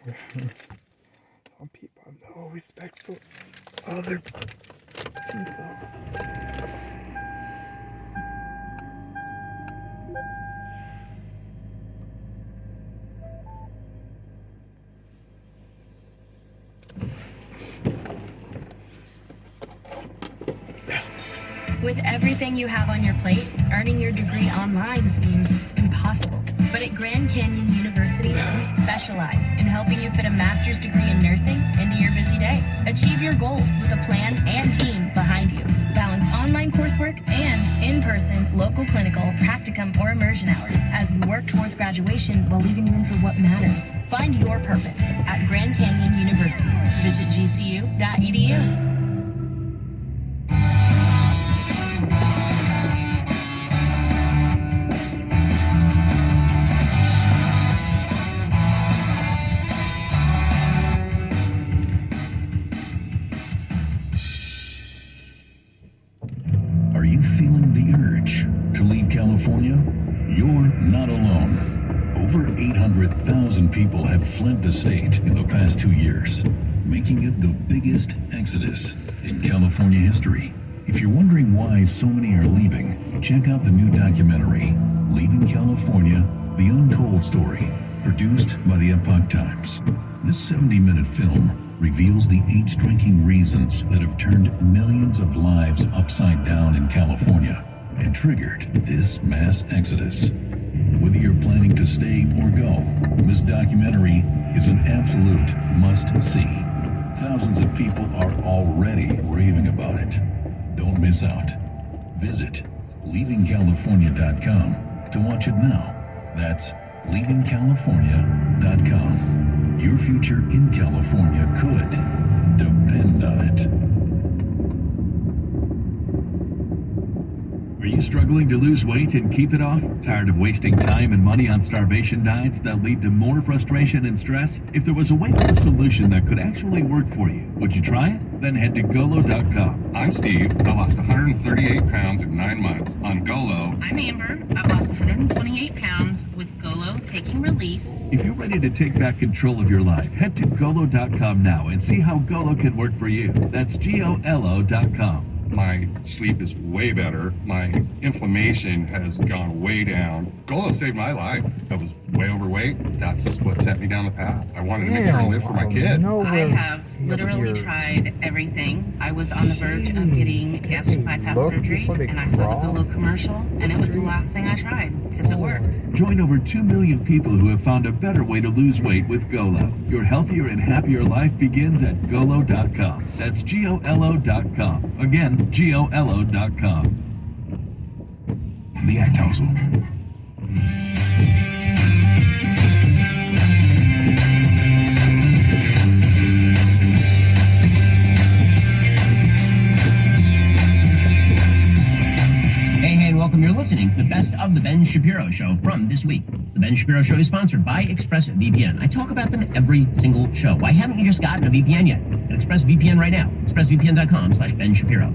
Some people have no respect for other people. With everything you have on your plate, earning your degree online seems impossible. But at Grand Canyon University, we specialize in helping you fit a master's degree in nursing into your busy day. Achieve your goals with a plan and team behind you. Balance online coursework and in-person, local clinical, practicum, or immersion hours as you work towards graduation while leaving room for what matters. Find your purpose at Grand Canyon University. Visit gcu.edu. Are you feeling the urge to leave California? You're not alone. Over 800,000 people have fled the state in the past 2 years, making it the biggest exodus in California history. If you're wondering why so many are leaving, check out the new documentary, Leaving California, The Untold Story, produced by the Epoch Times. This 70-minute film reveals the 8 striking reasons that have turned millions of lives upside down in California and triggered this mass exodus. Whether you're planning to stay or go, this documentary is an absolute must-see. Thousands of people are already raving about it. Don't miss out. Visit leavingcalifornia.com to watch it now. That's leavingcalifornia.com. Your future in California could depend on it. Are you struggling to lose weight and keep it off? Tired of wasting time and money on starvation diets that lead to more frustration and stress? If there was a weight-loss solution that could actually work for you, would you try it? Then head to Golo.com. I'm Steve. I lost 138 pounds in 9 months on Golo. I'm Amber. I've lost 128 pounds with Golo taking release. If you're ready to take back control of your life, head to Golo.com now and see how Golo can work for you. That's GOLO.com. My sleep is way better. My inflammation has gone way down. Golo saved my life. I was way overweight. That's what set me down the path. I wanted to make sure to live for my kid. I have literally tried everything. I was on the verge of getting gastric bypass surgery, and I saw the Golo commercial, and it was the last thing I tried because it worked. Join over 2 million people who have found a better way to lose weight with Golo. Your healthier and happier life begins at Golo.com. That's GOLO.com. Again, GOLO.com. The Ad Council. Hey, and welcome. You're listening to the Best of the Ben Shapiro Show from this week. The Ben Shapiro Show is sponsored by ExpressVPN. I talk about them every single show. Why haven't you just gotten a VPN yet? Get ExpressVPN right now. ExpressVPN.com/Ben Shapiro.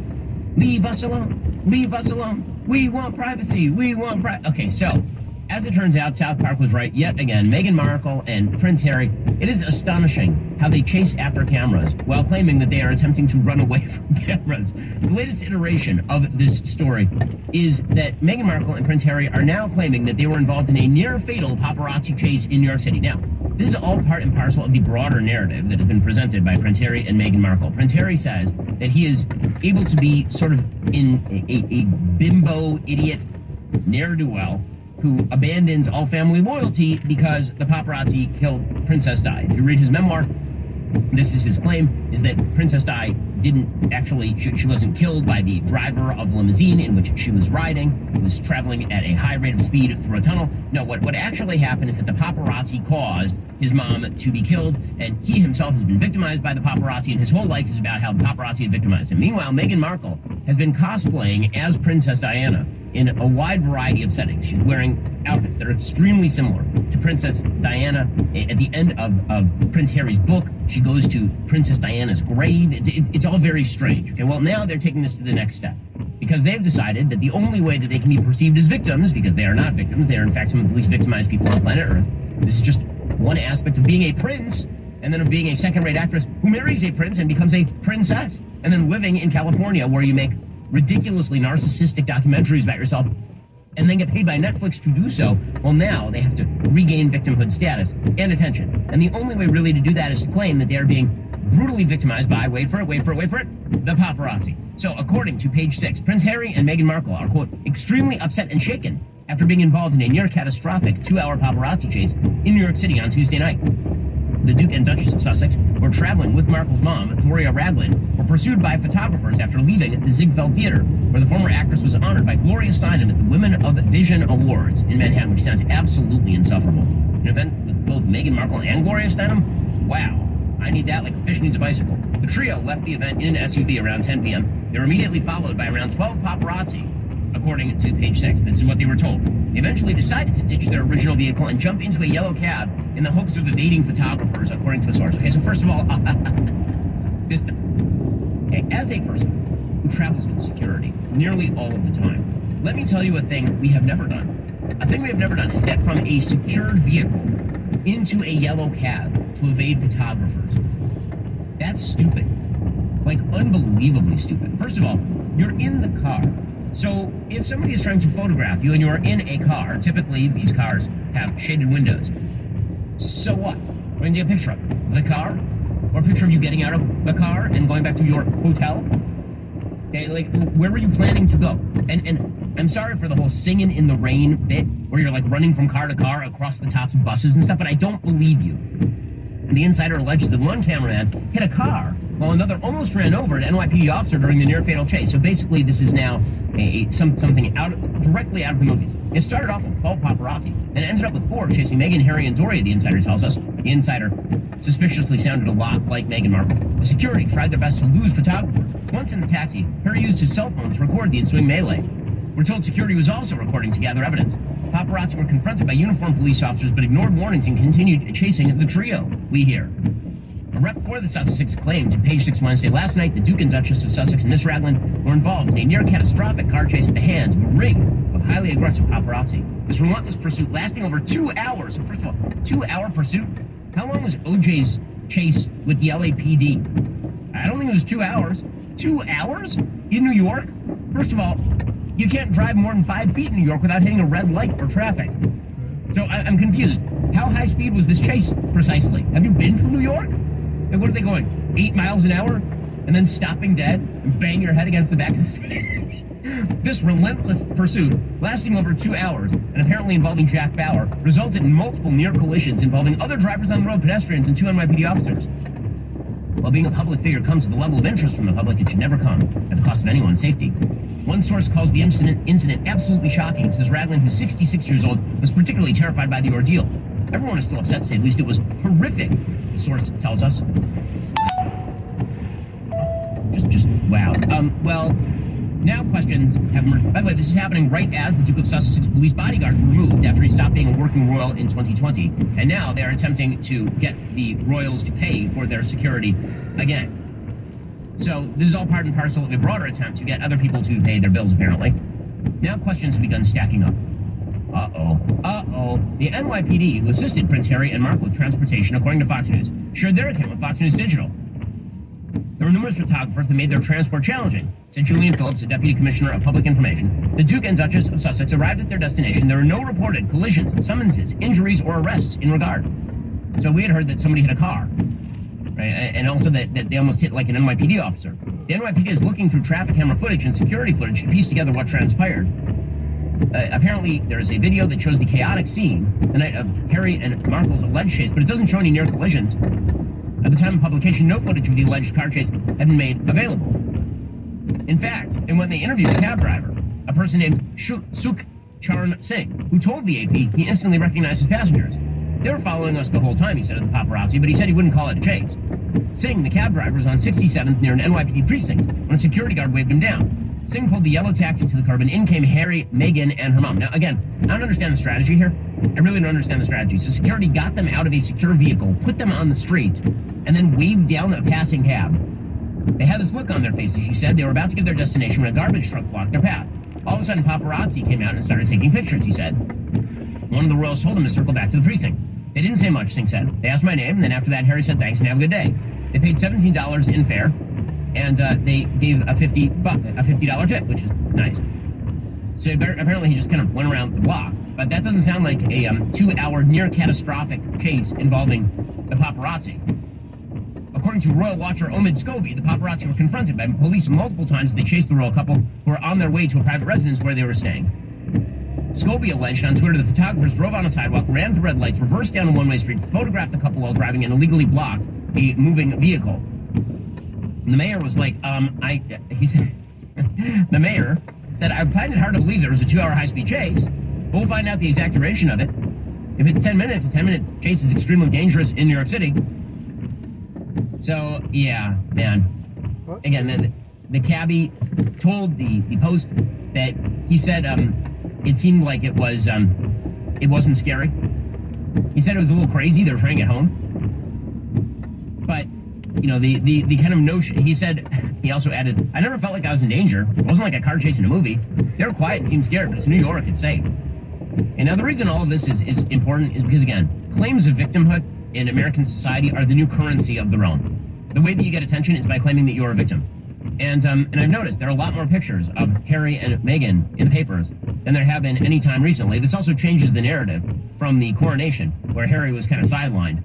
Leave us alone. Leave us alone. We want privacy. We want Okay, so, as it turns out, South Park was right yet again. Meghan Markle and Prince Harry. It is astonishing how they chase after cameras while claiming that they are attempting to run away from cameras. The latest iteration of this story is that Meghan Markle and Prince Harry are now claiming that they were involved in a near-fatal paparazzi chase in New York City. Now, this is all part and parcel of the broader narrative that has been presented by Prince Harry and Meghan Markle. Prince Harry says that he is able to be sort of in a bimbo idiot ne'er-do-well who abandons all family loyalty because the paparazzi killed Princess Di. If you read his memoir, this is his claim, is that Princess Di didn't actually, she wasn't killed by the driver of the limousine in which she was riding. It was traveling at a high rate of speed through a tunnel. No, what actually happened is that the paparazzi caused his mom to be killed, and he himself has been victimized by the paparazzi, and his whole life is about how the paparazzi had victimized him. Meanwhile, Meghan Markle has been cosplaying as Princess Diana in a wide variety of settings. She's wearing outfits that are extremely similar to Princess Diana. At the end of Prince Harry's book, she goes to Princess Diana's grave. It's all very strange. Okay, well, now they're taking this to the next step because they've decided that the only way that they can be perceived as victims, because they are not victims, they are in fact some of the least victimized people on planet Earth. This is just one aspect of being a prince, and then of being a second-rate actress who marries a prince and becomes a princess, and then living in California where you make ridiculously narcissistic documentaries about yourself and then get paid by Netflix to do so. Well, now they have to regain victimhood status and attention. And the only way really to do that is to claim that they are being brutally victimized by, wait for it, the paparazzi. So according to page 6, Prince Harry and Meghan Markle are, quote, extremely upset and shaken after being involved in a near-catastrophic 2-hour paparazzi chase in New York City on Tuesday night. The Duke and Duchess of Sussex were traveling with Markle's mom, Doria Ragland, were pursued by photographers after leaving the Ziegfeld Theater, where the former actress was honored by Gloria Steinem at the Women of Vision Awards in Manhattan, which sounds absolutely insufferable. An event with both Meghan Markle and Gloria Steinem? Wow. I need that like a fish needs a bicycle. The trio left the event in an SUV around 10 p.m. They were immediately followed by around 12 paparazzi, according to page 6. This is what they were told. They eventually decided to ditch their original vehicle and jump into a yellow cab in the hopes of evading photographers, according to a source. Okay, so first of all, as a person who travels with security nearly all of the time, let me tell you a thing we have never done. A thing we have never done is get from a secured vehicle into a yellow cab to evade photographers. That's stupid. Like, unbelievably stupid. First of all, you're in the car. So if somebody is trying to photograph you and you are in a car, typically these cars have shaded windows. So what? We're going to take a picture of the car, or a picture of you getting out of the car and going back to your hotel. Okay, like, where were you planning to go? And I'm sorry for the whole singing in the rain bit, where you're like running from car to car across the tops of buses and stuff, but I don't believe you. The insider alleges that one cameraman hit a car while another almost ran over an NYPD officer during the near-fatal chase. So basically, this is now something directly out of the movies. It started off with 12 paparazzi and ended up with 4 chasing Meghan, Harry, and Doria, the insider tells us. The insider suspiciously sounded a lot like Meghan Markle. The security tried their best to lose photographers. Once in the taxi, Harry used his cell phone to record the ensuing melee. We're told security was also recording to gather evidence. Paparazzi were confronted by uniformed police officers but ignored warnings and continued chasing the trio, we hear. A rep for the Sussex claimed to page 6 Wednesday, last night the Duke and Duchess of Sussex and Miss Ragland were involved in a near-catastrophic car chase at the hands of a ring of highly aggressive paparazzi. This relentless pursuit lasting over 2 hours. So first of all, 2-hour pursuit? How long was OJ's chase with the LAPD? I don't think it was 2 hours. 2 hours? In New York? First of all, you can't drive more than 5 feet in New York without hitting a red light or traffic. So I'm confused. How high speed was this chase, precisely? Have you been to New York? And what are they going, 8 miles an hour? And then stopping dead and bang your head against the back of the stage? This relentless pursuit, lasting over 2 hours, and apparently involving Jack Bauer, resulted in multiple near collisions involving other drivers on the road, pedestrians, and 2 NYPD officers. While being a public figure comes with a level of interest from the public, it should never come at the cost of anyone's safety. One source calls the incident absolutely shocking and says Ragland, who's 66 years old, was particularly terrified by the ordeal. Everyone is still upset, to say at least. It was horrific, the source tells us. Just wow. Well, now questions have emerged. By the way, this is happening right as the Duke of Sussex police bodyguards were removed after he stopped being a working royal in 2020. And now they are attempting to get the royals to pay for their security again. So this is all part and parcel of a broader attempt to get other people to pay their bills, apparently. Now questions have begun stacking up. The NYPD, who assisted Prince Harry and Markle with transportation, according to Fox News, shared their account with Fox News Digital. There were numerous photographers that made their transport challenging, said Julian Phillips, a deputy commissioner of public information. The Duke and Duchess of Sussex arrived at their destination. There were no reported collisions, summonses, injuries, or arrests in regard. So we had heard that somebody hit a car. Right? And also that they almost hit like an NYPD officer. The NYPD is looking through traffic camera footage and security footage to piece together what transpired. Apparently, there is a video that shows the chaotic scene the night of Harry and Markle's alleged chase, but it doesn't show any near collisions. At the time of publication, no footage of the alleged car chase had been made available. In fact, and when they interviewed the cab driver, a person named Sukh Charan Singh, who told the AP he instantly recognized his passengers. They were following us the whole time, he said to the paparazzi, but he said he wouldn't call it a chase. Singh, the cab driver, was on 67th near an NYPD precinct when a security guard waved him down. Singh pulled the yellow taxi to the curb, and in came Harry, Meghan, and her mom. Now, again, I don't understand the strategy here. I really don't understand the strategy. So security got them out of a secure vehicle, put them on the street, and then waved down a passing cab. They had this look on their faces, he said. They were about to get their destination when a garbage truck blocked their path. All of a sudden, paparazzi came out and started taking pictures, he said. One of the royals told them to circle back to the precinct. They didn't say much, Singh said. They asked my name, and then after that, Harry said thanks and have a good day. They paid $17 in fare, and they gave a $50 tip, which is nice. So apparently he just kind of went around the block. But that doesn't sound like a 2-hour near-catastrophic chase involving the paparazzi. According to royal watcher Omid Scobie, the paparazzi were confronted by police multiple times as they chased the royal couple who were on their way to a private residence where they were staying. Scobie alleged on Twitter the photographers drove on a sidewalk, ran through red lights, reversed down a one-way street, photographed the couple while driving, and illegally blocked a moving vehicle. And the mayor was like, he said, the mayor said, I find it hard to believe there was a 2-hour high-speed chase. But we'll find out the exact duration of it. If it's 10 minutes, a 10-minute chase is extremely dangerous in New York City. So, yeah, man. Again, the cabbie told the Post that he said it seemed like it wasn't scary. He said it was a little crazy. They were trying to get home. But, you know, the kind of notion, he said, he also added, I never felt like I was in danger. It wasn't like a car chase in a movie. They were quiet and seemed scared, but it's New York, it's safe. And now the reason all of this is important is because, again, claims of victimhood in American society are the new currency of the realm. The way that you get attention is by claiming that you're a victim. And I've noticed there are a lot more pictures of Harry and Meghan in the papers than there have been any time recently. This also changes the narrative from the coronation, where Harry was kind of sidelined.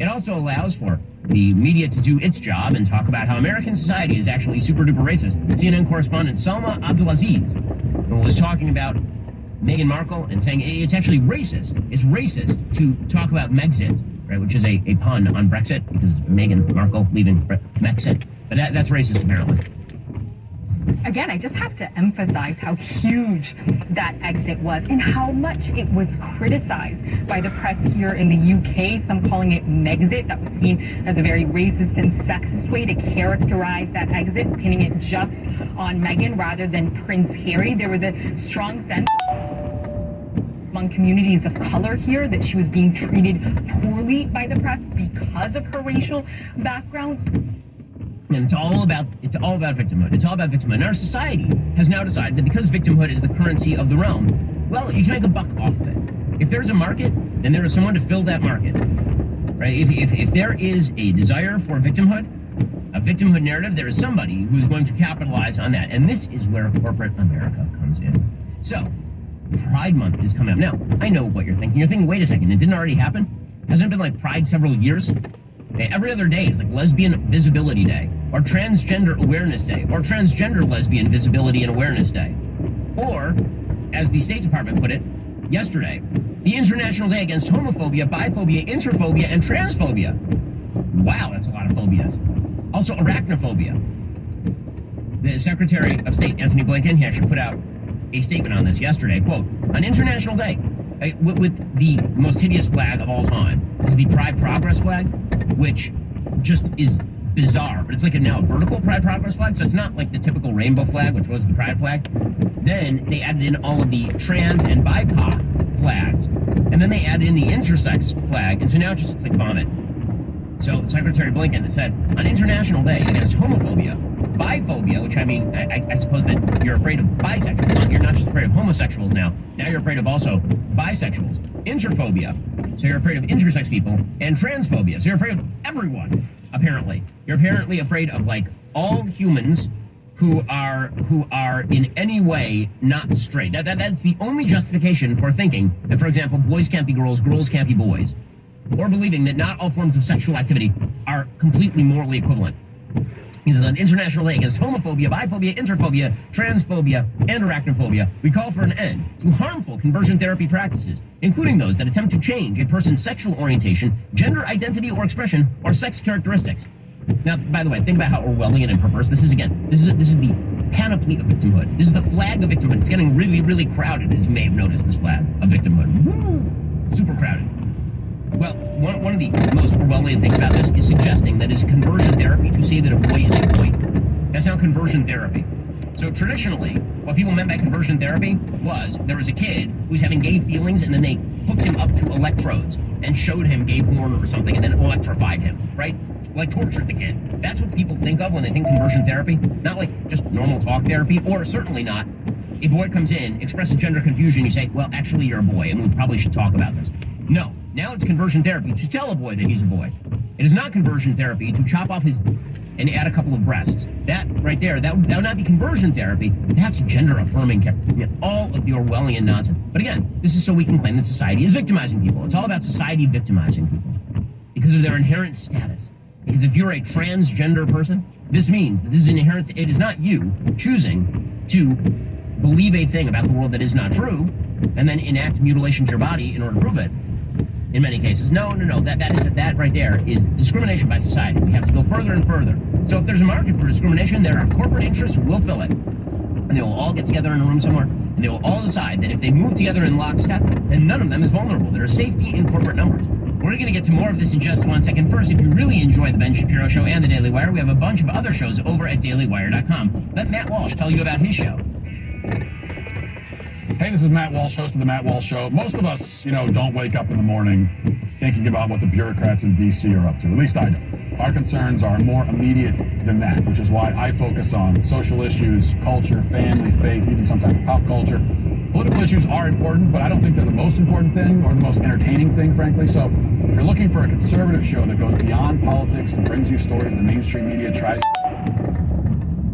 It also allows for the media to do its job and talk about how American society is actually super duper racist. CNN correspondent Salma Abdulaziz was talking about Meghan Markle and saying it's actually racist. It's racist to talk about Megxit, right, which is a pun on Brexit because it's Meghan Markle leaving Megxit. But that's racist, apparently. Again, I just have to emphasize how huge that exit was and how much it was criticized by the press here in the UK, some calling it Megxit. That was seen as a very racist and sexist way to characterize that exit, pinning it just on Meghan rather than Prince Harry. There was a strong sense among communities of color here that she was being treated poorly by the press because of her racial background. And it's all about victimhood. It's all about victimhood. And our society has now decided that because victimhood is the currency of the realm, well, you can make a buck off of it. If there's a market, then there is someone to fill that market. Right? If there is a desire for victimhood, a victimhood narrative, there is somebody who's going to capitalize on that. And this is where corporate America comes in. So, Pride Month is coming up. Now, I know what you're thinking. You're thinking, wait a second, it didn't already happen? Hasn't it been like Pride several years? Every other day is like Lesbian Visibility Day, or Transgender Awareness Day, or Transgender Lesbian Visibility and Awareness Day. Or, as the State Department put it yesterday, the International Day Against Homophobia, Biphobia, Interphobia, and Transphobia. Wow, that's a lot of phobias. Also, arachnophobia. The Secretary of State, Anthony Blinken, he actually put out a statement on this yesterday. Quote, on International Day, with the most hideous flag of all time. This is the Pride Progress flag, which just is bizarre, but it's like now a vertical Pride Progress flag, so it's not like the typical rainbow flag, which was the Pride flag. Then they added in all of the trans and BIPOC flags, and then they added in the intersex flag, and so now it just looks like vomit. So Secretary Blinken said, on International Day Against Homophobia, biphobia, which I mean, I suppose that you're afraid of bisexuals. You're not just afraid of homosexuals now. Now you're afraid of also bisexuals. Interphobia, so you're afraid of intersex people. And transphobia, so you're afraid of everyone, apparently. You're apparently afraid of, like, all humans who are in any way not straight. That's the only justification for thinking that, for example, boys can't be girls, girls can't be boys. Or believing that not all forms of sexual activity are completely morally equivalent. He says, on International Day Against Homophobia, Biphobia, Interphobia, Transphobia, and Arachnophobia, we call for an end to harmful conversion therapy practices, including those that attempt to change a person's sexual orientation, gender identity or expression, or sex characteristics. Now, by the way, think about how Orwellian and perverse this is again. This is the panoply of victimhood. This is the flag of victimhood. It's getting really, really crowded, as you may have noticed, this flag of victimhood. Woo! Super crowded. Well, one of the most Orwellian things about this is suggesting that it's conversion therapy to say that a boy is a boy. That's not conversion therapy. So traditionally, what people meant by conversion therapy was there was a kid who was having gay feelings and then they hooked him up to electrodes and showed him gay porn or something and then electrified him, right? Like tortured the kid. That's what people think of when they think conversion therapy. Not like just normal talk therapy, or certainly not. A boy comes in, expresses gender confusion, you say, well, actually you're a boy and we probably should talk about this. No, Now it's conversion therapy to tell a boy that he's a boy. It is not conversion therapy to chop off his and add a couple of breasts. That right there, that would not be conversion therapy. That's gender affirming care. All of the Orwellian nonsense. But again, this is so we can claim that society is victimizing people. It's all about society victimizing people because of their inherent status. Because if you're a transgender person, this means that this is inherent. It is not you choosing to believe a thing about the world that is not true and then enact mutilation to your body in order to prove it. In many cases, no. That right there is discrimination by society. We have to go further and further. So if there's a market for discrimination, there are corporate interests who will fill it. And they will all get together in a room somewhere, and they will all decide that if they move together in lockstep, then none of them is vulnerable. There is safety in corporate numbers. We're going to get to more of this in just 1 second. First, if you really enjoy The Ben Shapiro Show and The Daily Wire, we have a bunch of other shows over at dailywire.com. Let Matt Walsh tell you about his show. Hey, this is Matt Walsh, host of The Matt Walsh Show. Most of us, don't wake up in the morning thinking about what the bureaucrats in D.C. are up to. At least I don't. Our concerns are more immediate than that, which is why I focus on social issues, culture, family, faith, even sometimes pop culture. Political issues are important, but I don't think they're the most important thing or the most entertaining thing, frankly. So if you're looking for a conservative show that goes beyond politics and brings you stories the mainstream media tries to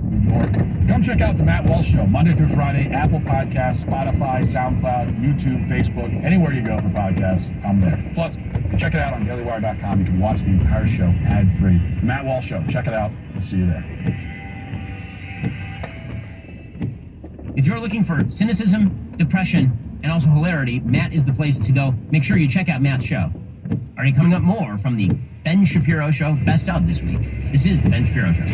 ignore, come check out The Matt Walsh Show, Monday through Friday, Apple Podcasts, Spotify, SoundCloud, YouTube, Facebook, anywhere you go for podcasts, I'm there. Plus, check it out on dailywire.com. You can watch the entire show ad-free. The Matt Walsh Show, check it out. We'll see you there. If you're looking for cynicism, depression, and also hilarity, Matt is the place to go. Make sure you check out Matt's show. Already coming up more from the Ben Shapiro Show Best of this week. This is the Ben Shapiro Show.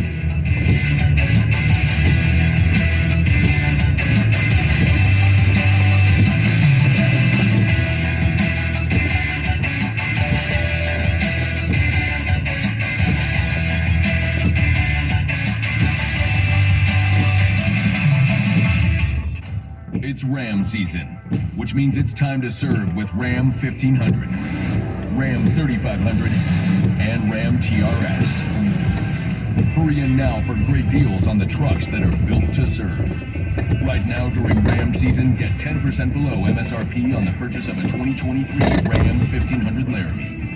It's Ram season, which means it's time to serve with Ram 1500, Ram 3500, and Ram TRS. Hurry in now for great deals on the trucks that are built to serve. Right now during Ram season, get 10% below MSRP on the purchase of a 2023 Ram 1500 Laramie.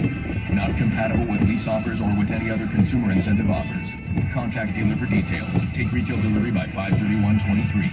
Not compatible with lease offers or with any other consumer incentive offers. Contact dealer for details. Take retail delivery by 5/31/23.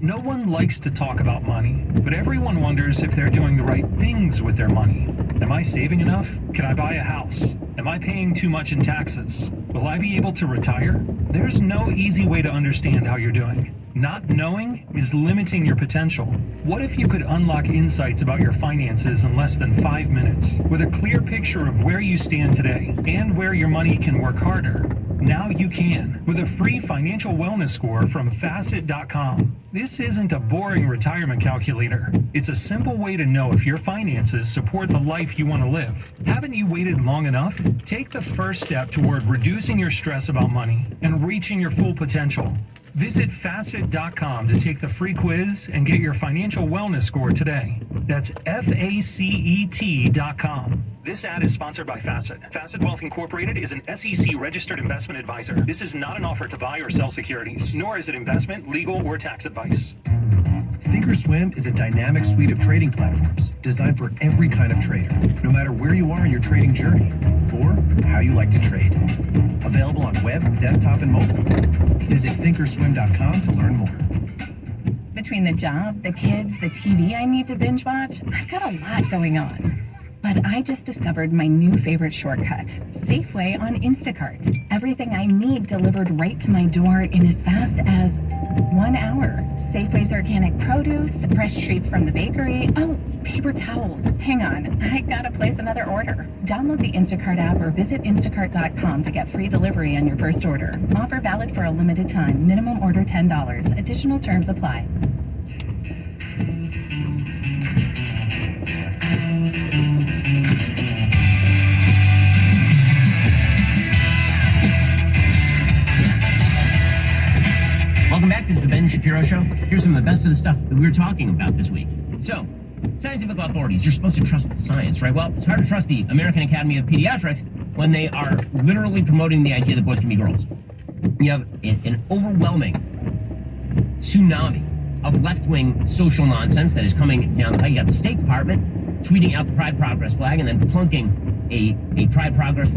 No one likes to talk about money, but everyone wonders if they're doing the right things with their money. Am I saving enough? Can I buy a house? Am I paying too much in taxes? Will I be able to retire? There's no easy way to understand how you're doing. Not knowing is limiting your potential. What if you could unlock insights about your finances in less than 5 minutes, with a clear picture of where you stand today and where your money can work harder? Now you can, with a free financial wellness score from Facet.com. This isn't a boring retirement calculator. It's a simple way to know if your finances support the life you want to live. Haven't you waited long enough? Take the first step toward reducing your stress about money and reaching your full potential. Visit Facet.com to take the free quiz and get your financial wellness score today. That's FACET.com. This ad is sponsored by Facet. Facet Wealth Incorporated is an SEC-registered investment advisor. This is not an offer to buy or sell securities, nor is it investment, legal, or tax advice. Thinkorswim is a dynamic suite of trading platforms designed for every kind of trader, no matter where you are in your trading journey or how you like to trade. Available on web, desktop, and mobile. Visit Thinkorswim.com to learn more. Between the job, the kids, the TV I need to binge watch, I've got a lot going on. But I just discovered my new favorite shortcut, Safeway on Instacart. Everything I need delivered right to my door in as fast as 1 hour. Safeway's organic produce, fresh treats from the bakery. Oh, paper towels. Hang on, I gotta place another order. Download the Instacart app or visit instacart.com to get free delivery on your first order. Offer valid for a limited time. Minimum order $10. Additional terms apply. Welcome back. This is the Ben Shapiro Show. Here's some of the best of the stuff that we were talking about this week. So, scientific authorities, you're supposed to trust the science, right? Well, it's hard to trust the American Academy of Pediatrics when they are literally promoting the idea that boys can be girls. You have an overwhelming tsunami of left-wing social nonsense that is coming down the pike. You got the State Department tweeting out the Pride Progress flag and then plunking a Pride Progress